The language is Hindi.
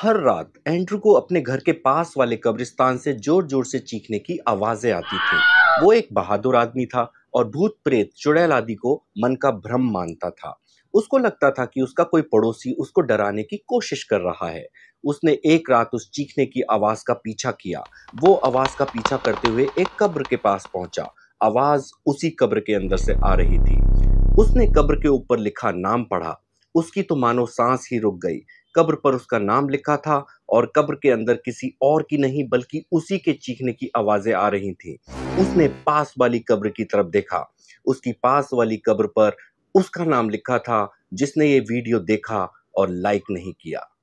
हर रात एंड्रू को अपने घर के पास वाले कब्रिस्तान से जोर-जोर से चीखने की आवाजें आती थीं। वो एक बहादुर आदमी था और भूत-प्रेत, चुड़ैल आदि को मन का भ्रम मानता था। उसको लगता था कि उसका कोई पड़ोसी उसको डराने की कोशिश कर रहा है। उसने एक रात उस चीखने की आवाज का पीछा किया। वो आवाज का पीछा करते हुए एक कब्र के पास पहुंचा। आवाज उसी कब्र के अंदर से आ रही थी। उसने कब्र के ऊपर लिखा नाम पढ़ा। उसकी तो मानो सांस ही रुक गई। कब्र पर उसका नाम लिखा था और कब्र के अंदर किसी और की नहीं बल्कि उसी के चीखने की आवाजें आ रही थीं। उसने पास वाली कब्र की तरफ देखा। उसकी पास वाली कब्र पर उसका नाम लिखा था जिसने ये वीडियो देखा और लाइक नहीं किया।